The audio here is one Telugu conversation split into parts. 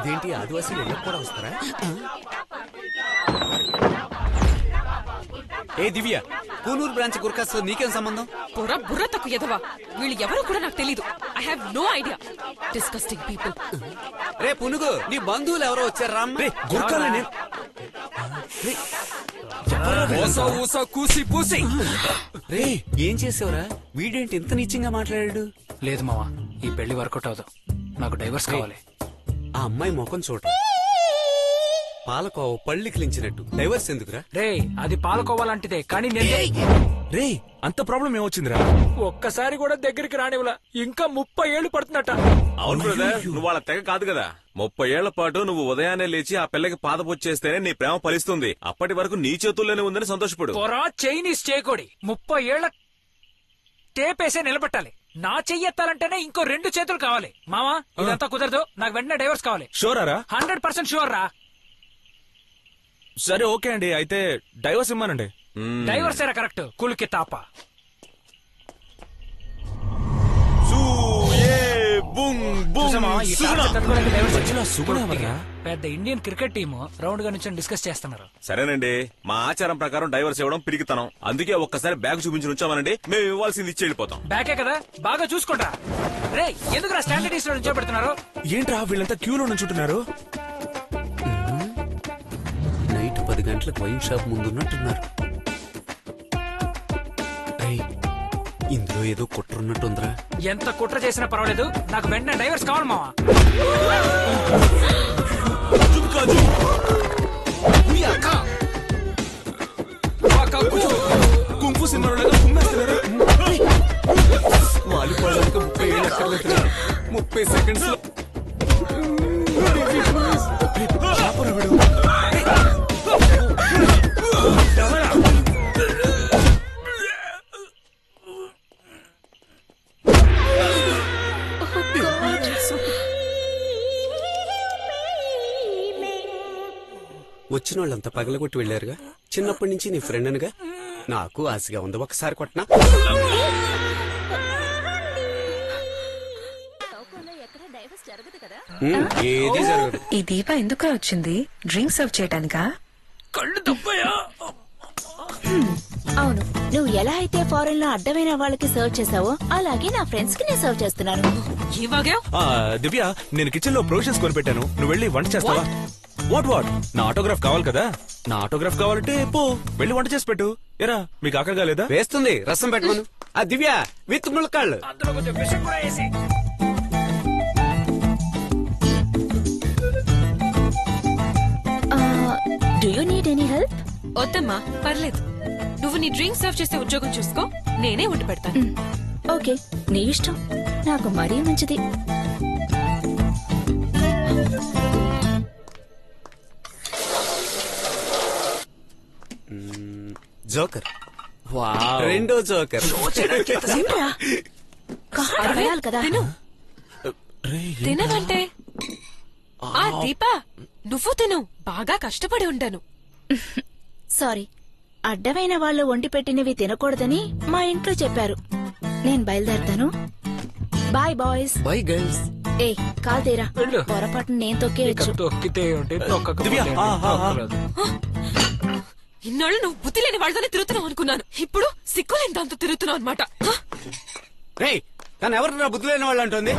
ఇదేంటి ఆదివాసీలు ఇళ్ళకు కూడా వస్తారా? ఏ దివ్య, కూనూరు బ్రాంచ్ గుర్కాస్తో నీకేం సంబంధం? బుర్ర తక్కువ ఎదవా, వీళ్ళు ఎవరో కూడా నాకు తెలీదు. I have no idea. Disgusting people. రే పునుగు, నీ బంధువులు ఎవరో వచ్చారా? రే ఏం చేసావురా? వీడేంటి ఇంత నీచంగా మాట్లాడాడు? లేదు మావా, ఈ పెళ్లి వర్కౌట్ అవదు. నాకు డైవర్స్ కావాలి. ఆ అమ్మాయి ముఖం చూడ పాలకోవ పళ్ళికిలించినట్టు. డైవర్స్ ఎందుకురా? రే అది పాలకోవాలంటిదే, కానీ రే అంత ప్రాబ్లం ఏమొచ్చిందిరా? ఒక్కసారి కూడా దగ్గరికి రానివ్వలా. ఇంకా 30 ఏళ్లు పడుతుందట. అవును బ్రదర్, నువ్వు వాళ్ళ తెగ కాదు కదా. 30 ఏళ్ల పాటు నువ్వు ఉదయాన్నే లేచి ఆ పిల్లకి పాదపొచ్చేస్తేనే నీ ప్రేమ ఫలిస్తుంది. అప్పటి వరకు నీ చేతుల్లోనే ఉందని సంతోషపడు. చైనీస్ చేకోడి 30 ఏళ్ల టేపేసే నిలబెట్టాలి. నా చెయ్యెత్తాలంటేనే ఇంకో 2 చేతులు కావాలి. మావా ఇదంతా కుదరదు. నాకు వెంటనే డైవర్స్ కావాలి. షూరా? 100% షూర్ రా. సరే ఓకే అండి, అయితే డైవర్స్ ఇమ్మానండి. డైవర్స్ ఏరా కరెక్ట్. కులికి తాప. పెద్ద ఇండియన్ క్రికెట్ టీమ్ రౌండ్ గా నుంచి డిస్కస్ చేస్తున్నారు. సరేనండి, మా ఆచారం ప్రకారం డైవర్స్ ఇవ్వడం పిరికితనం. అందుకే ఒక్కసారి బ్యాగ్ చూపించి ఉంచామనండి, మేము ఇవ్వాల్సింది ఇచ్చి వెళ్ళిపోతాం. బ్యాకే కదా, బాగా చూసుకుంటా. రే ఎందుకు స్టాండర్డ్ లో నుంచోబెడుతున్నారు? ఏంట్రా వీళ్ళంతా క్యూలో నుంచుంటున్నారు? నైట్ 10 గంటలకు వైన్ షాప్ ముందున్నట్టున్నారు. ఇందులో ఏదో కుట్రున్నట్టుందిరా. ఎంత కుట్ర చేసినా పర్వాలేదు, నాకు వెంటనే డైవర్స్ కావాలి మావా. కుంఫు సినిమాలో కుమ్మేస్తున్నారు. వాలిపోవడానికి 30 ఏళ్ళు ఎక్కర్లేదు. 30 సెకండ్స్ లో వచ్చిన వాళ్ళంతా పగలగొట్టి వెళ్లారుగా. చిన్నప్పటి నుంచి నీ ఫ్రెండ్ అనుగా నాకు ఆశగా ఉంది. ఒకసారి కొట్టినా ఏది జరగదు. ఈ దీప ఎందుకు వచ్చింది? డ్రింక్ సర్వ్ చేయడానికా? కళ్ళు దొబ్బయా? అవును, నువ్వు ఎలా అయితే ఫారెన్ లో అడ్డమైన వాళ్ళకి సర్వ్ చేసావో అలాగే నా ఫ్రెండ్స్ కి నేను సర్వ్ చేస్తున్నాను. దివ్య, నేను కిచెన్ లో ప్రొవిజన్స్ కొనిపెట్టాను. నువ్వు వెళ్ళి వంట చేస్తావా? వాట్ నా ఆటోగ్రాఫ్ కావాలి కదా. నా ఆటోగ్రాఫ్ కావాలంటే పో వెళ్ళి వంట చేసి పెట్టు. ఎరా మీకు ఆకలిగా లేదా? వేస్తుంది, రసం పెట్టమను. ఆ దివ్య విత్ ములక్కాళ్ళు. అందులో కొంచెం విషం కూడా వేసి. Do you need any help? వద్దమ్మా, పర్లేదు. నువ్వు నీ డ్రింక్ సర్వ్ చేసే ఉద్యోగం చూసుకో, నేనే వండి పెడతాను. ఓకే, నీ ఇష్టం. నాకు మరీ మంచిది. జోకర్. రెండో జోకర్. కదా తినవంటే ఆ దీపా, నువ్వు తిను. బాగా కష్టపడి ఉంటాను. సారీ, అడ్డమైన వాళ్ళు వండి పెట్టినవి తినకూడదని మా ఇంట్లో చెప్పారు. నేను బయలుదేరతాను. Bye boys. Bye girls. ఏ కాల్ తీరా, పొరపాటున నేను తొక్కేయచ్చు. ఇన్నాళ్ళు నువ్వు బుద్ధి లేని వాళ్ళతోనే తిరుగుతున్నావు అనుకున్నాను. ఇప్పుడు సిగ్గులేని దాంతో తిరుగుతున్నావు అనమాట. కానీ ఎవరు బుద్ధి లేని వాళ్ళు అంటుంది?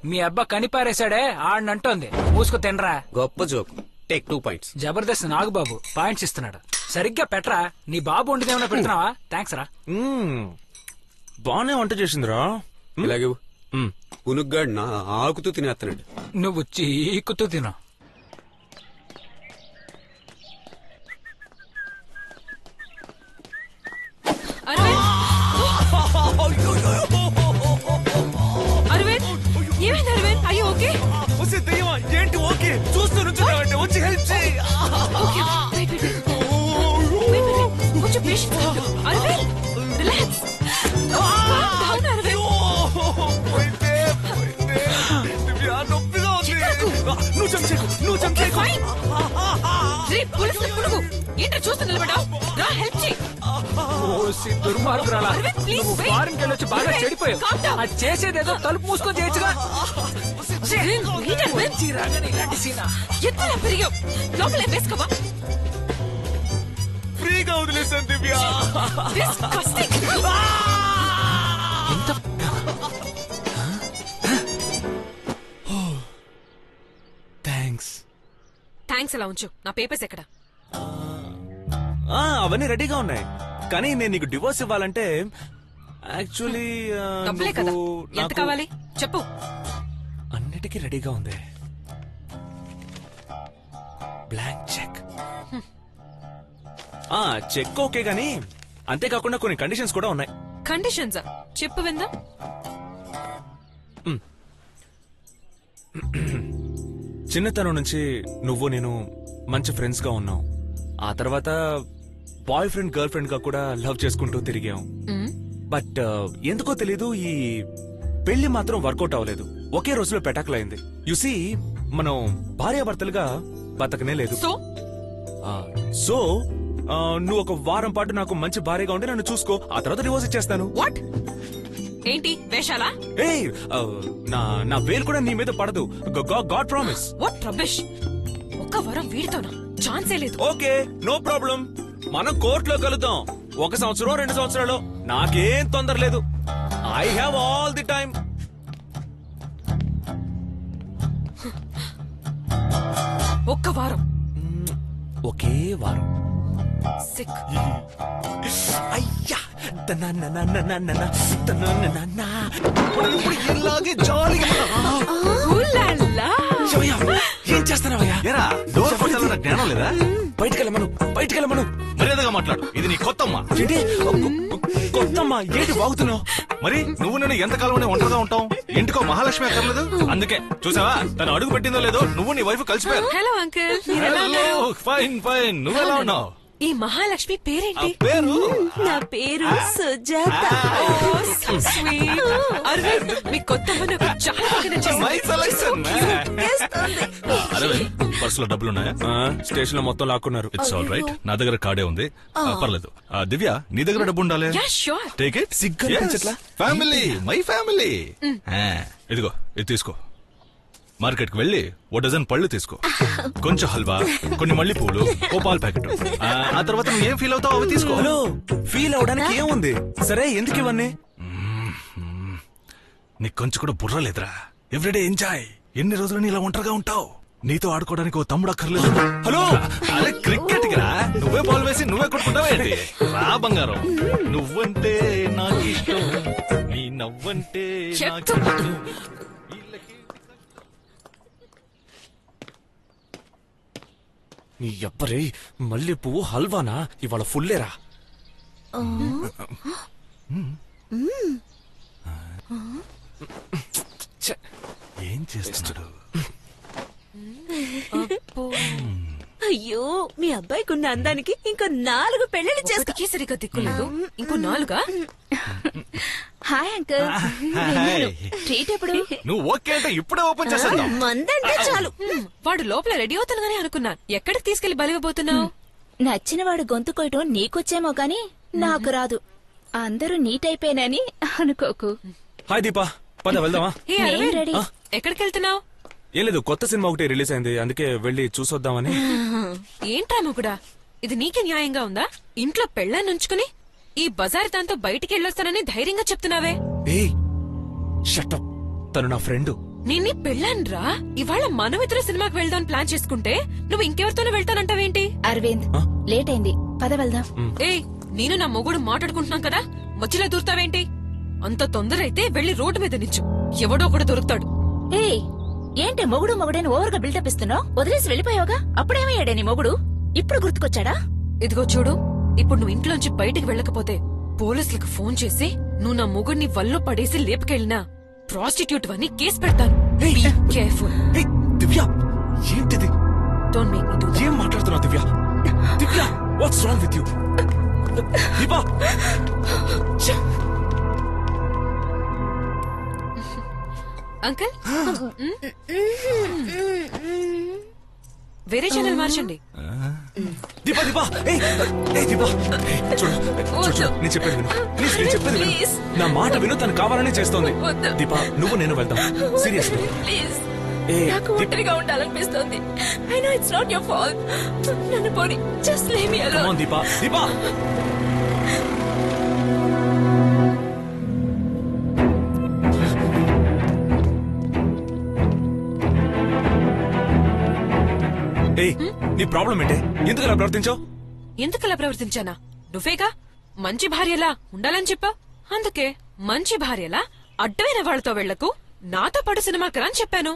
మీ అబ్బా కనిపారేశాడే ఆడనంటోంది. మూసుకు తినరా. గొప్ప joke. Take 2 points. Jabardasth Nagababu points ఇస్తున్నాడు. సరిగ్గా పెట్టరా. నీ బాబు వండిదేమన్నా పెడుతున్నావా? థ్యాంక్స్ రా. బానే వంట చేసిందిరా. ఇలాగే పునుగ్గాడు నా ఆకుతూ తినేస్తున్నాడు. నువ్వు చీకుతూ తిను. అరవింద్, ఏమైంది అరవింద్? అయ్యో ఓకే? ఏంటి ఓకే? చూస్తూ నుంచున్నావంటే వచ్చి హెల్ప్ చేయి. కొంచెం పేషెన్స్. అరవింద్ రిలాక్స్. ఏంటో చూస్తూ నిలబడ్డావు? రా హెల్ప్ చేయి. దుర్మార్గురాలా, నువ్వు ఫారెన్ కెళ్ళొచ్చి బాగా చెడిపోయావు. అది చేసేదేదో తలుపు మూసుకొని చేయొచ్చుగా. ఇలాంటి సీనా ఎత్తులా పెరిగావు లోపలే వేసుకోవా ఫ్రీగా వదిలేసాను దివ్య. Disgusting. ఎంత థ్యాంక్స్. థ్యాంక్స్ అలా ఉంచు నా పేపర్స్ ఎక్కడ అవన్నీ రెడీగా ఉన్నాయి, కానీ నేను నీకు డివోర్స్ ఇవ్వాలంటే యాక్చువల్లీ డబ్బులే కదా ఎంత కావాలి చెప్పు అన్నిటికీ రెడీగా ఉంది. Blank cheque. చెక్ ఓకే గానీ అంతేకాకుండా కొన్ని కండిషన్స్ కూడా ఉన్నాయి. కండిషన్స్ చెప్పు విందా చిన్నతనం నుంచి నువ్వు నేను మంచి ఫ్రెండ్స్ గా ఉన్నావు. ఆ తర్వాత బాయ్ ఫ్రెండ్ గర్ల్ ఫ్రెండ్ గా కూడా లవ్ చేసుకుంటూ తిరిగాం. బట్ ఎందుకో తెలీదు ఈ పెళ్లి మాత్రం వర్కౌట్ అవ్వలేదు. ఒకే రోజులో పెటాకులైంది. యుసీ మనం భార్యాభర్తలుగా బతకనే లేదు. సో నువ్వు ఒక వారం పాటు నాకు మంచి భార్యగా ఉంటే నన్ను చూసుకో, ఆ తర్వాత డివోర్స్ ఇచ్చేస్తాను. వాట్ ఏంటి వేషాలా ఏయ్ నా వేలు కూడా నీ మీద పడదు. God promise. వాట్ రబిష్ ఒక్క వరం వీడితోనా ఛాన్సే లేదు. ఓకే నో ప్రాబ్లం, మనం కోర్టులో కలుద్దాం. 1 సంవత్సరం 2 సంవత్సరాలు నాకేం తొందర లేదు. I have all the time. ఒక్క వారం ఒకే వారం. సిక్ అయ్యా ఇలాగే జాలీగా ఏం చేస్తున్నావయ్యా? ఏరా డోర్ కొట్టాలన్న జ్ఞానం లేదా? బయటికెళ్ళమను. మర్యాదగా మాట్లాడు, ఇది నీ కొత్తమ్మా. ఏంటి కొత్తమ్మా? ఏంటి బాగుతున్నావు? మరి నువ్వు నేను ఎంతకాలం ఒంటరిగా ఉంటాం? ఇంటికో మహాలక్ష్మి అక్కర్లేదు. అందుకే చూసావా తను అడుగు పెట్టిందో లేదో నువ్వు నీ వైఫ్ కలిసిపోయారు. హలో అంకుల్ మీరెలా ఉన్నారు? ఫైన్ ఫైన్, నువ్వెలా ఉన్నావు? ఈ మహాలక్ష్మి పేరేంటి? పేరు నా పేరు Sujatha. Oh, so sweet. Arvind మీ కొత్త నాకు చాలా బాగా నచ్చింది. మై సెలక్షన్ అరవింద్, పర్సులో డబ్బులున్నాయా? స్టేషన్ లో మొత్తం లాక్కున్నారు. ఇట్స్ ఆల్ రైట్, నా దగ్గర కార్డే ఉంది. పర్లేదు. దివ్య నీ దగ్గర డబ్బు ఉండాలి. Yeah, sure. Take it. సిగ్గు అనిపించట్లా? Family, my family. ఇదిగో ఇది తీసుకో. మార్కెట్ కి వెళ్ళి 1 డజన్ పళ్ళు తీసుకో, కొంచెం హల్వా, కొన్ని మళ్ళీ పూలు, ఓ పాల్ ప్యాకెట్. ఆ తర్వాత నువ్వు ఏం ఫీల్ అవుతావు అవి తీసుకో. హలో, ఫీల్ అవడానికి ఏముంది? సరే ఎందుకు ఇవన్నీ? నీకు కొంచెం కూడా బుర్ర లేదురా. Everyday enjoy. ఎన్ని రోజులు నీ ఇలా ఒంటరిగా ఉంటావు? నీతో ఆడుకోవడానికి ఓ తమ్ముడు అక్కర్లేదు. హలో, అరే క్రికెట్ రా, నువ్వే బాల్ వేసి నువ్వే కొట్టుకుంటావా ఏంటి? రా బంగారం, నువ్వంటే నాకు ఇష్టం, నీ నవ్వంటే నాకు ఇష్టం. నీ ఎవ్వరే మళ్ళీ పువ్వు హల్వానా? ఇవాళ ఫుల్లేరా? ఏం చేస్తున్నాడు? అయ్యో మీ అబ్బాయికి ఉన్న అందానికి ఇంకో 4 పెళ్లిళ్ళు చేస్తా. ఒకటికి సరిగ్గా దిక్కులేదు ఇంకో 4. Hi uncle. ట్రీట్ ఎప్పుడు? నువ్వు ఓకే అంటే ఇప్పుడే ఓపెన్ చేసేద్దాం. మందంటే చాలు. వాడు లోపల రెడీ అవుతానుగానే అనుకున్నాను. ఎక్కడికి తీసుకెళ్లి బలిగబోతున్నావు? నచ్చిన వాడు గొంతు కొయ్యటం నీకొచ్చేమో గాని నాకు రాదు. అందరూ నీట్ అయిపోయినని అనుకోకు. హాయ్ దీపా, పద వెళ్దామా? హే అరవింద్, రెడీ. ఎక్కడికి వెళ్తున్నావు? ఏం లేదు, కొత్త సినిమా ఒకటి రిలీజ్ అయింది, అందుకే వెళ్ళి చూసొద్దామని. ఏంట్రా ముగుడా, ఇది నీకే న్యాయంగా ఉందా? ఇంట్లో పెళ్ళాన్ని ఉంచుకుని ఈ బజార్ దాంతో బయటికి వెళ్ళొస్తానని ధైర్యంగా చెప్తున్నావే. ఏయ్ షట్ అప్, తను నా ఫ్రెండ్. నిన్ని పెళ్ళాన్రా. ఇవాళ మనమిద్దరు సినిమాకి వెళ్దాం ప్లాన్ చేసుకుంటే నువ్వు ఇంకెవరితోనూ వెళ్తానంటావేంటి? అరవింద్ లేట్ అయింది, పద వెళ్దాం. ఏయ్, నేను నా మొగుడు మాట్లాడుకుంటున్నాం కదా, మధ్యలో దూరుతావేంటి? అంత తొందర అయితే వెళ్లి రోడ్డు మీద నిచ్చు, ఎవడో కూడా దొరుకుతాడు. ఏయ్ ఏంటి మొగుడు మొగుడని ఓవర్గా బిల్డప్ ఇస్తున్నావు? వదిలేసి వెళ్ళిపోయావుగా, అప్పుడేమయ్యాడే నీ మొగుడు? ఇప్పుడు గుర్తుకొచ్చాడా? ఇదిగో చూడు, ఇప్పుడు నువ్వు ఇంట్లోంచి బయటికి వెళ్ళకపోతే పోలీసులకు ఫోన్ చేసి నువ్వు నా మొగుడిని వల్లో పడేసి లేపుకెళ్ళినా ప్రాస్టిట్యూట్ అని కేసు పెడతాను. Be careful. ఏయ్ దివ్య, ఏంటిది? Don't make me do that. ఏం మాట్లాడుతున్నావు Divya? Divya, what's wrong with you? Deepa, uncle వేరే ఛానల్ మార్చండి. దీపా దీపా, ఏయ్ దీపా, చూడు చూడు, నేను చెప్పేది విను ప్లీజ్, నేను చెప్పేది విను. నా మాట విను, తను కావాలనే చేస్తోంది. దీపా, నువ్వు నేను వెళ్దాం. Seriously please. ఏ, నాకు ఒంటరిగా ఉండాలనిపిస్తోంది. I know it's not your fault. నన్ను పోని, just leave me Come alone. on, Deepa Deepa ఏయ్, నీ ప్రాబ్లం ఏంటే? ఎందుకు అలా ప్రవర్తించావు? ఎందుకలా ప్రవర్తించానా? నువ్వేగా మంచి భార్యలా ఉండాలని చెప్పా. అందుకే మంచి భార్యలా అడ్డమైన వాళ్ళతో వెళ్లకు, నాతో పాటు సినిమాకి రా అని చెప్పాను.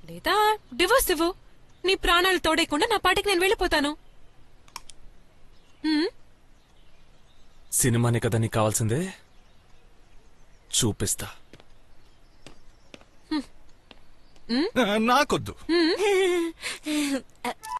లేదా డివోర్స్ ఇవ్వు, నీ ప్రాణాలు తోడేయకుండా నా పాటికి నేను వెళ్ళిపోతాను. సినిమానే కదా నీకు కావాల్సిందే, చూపిస్తా. నాకొద్దు.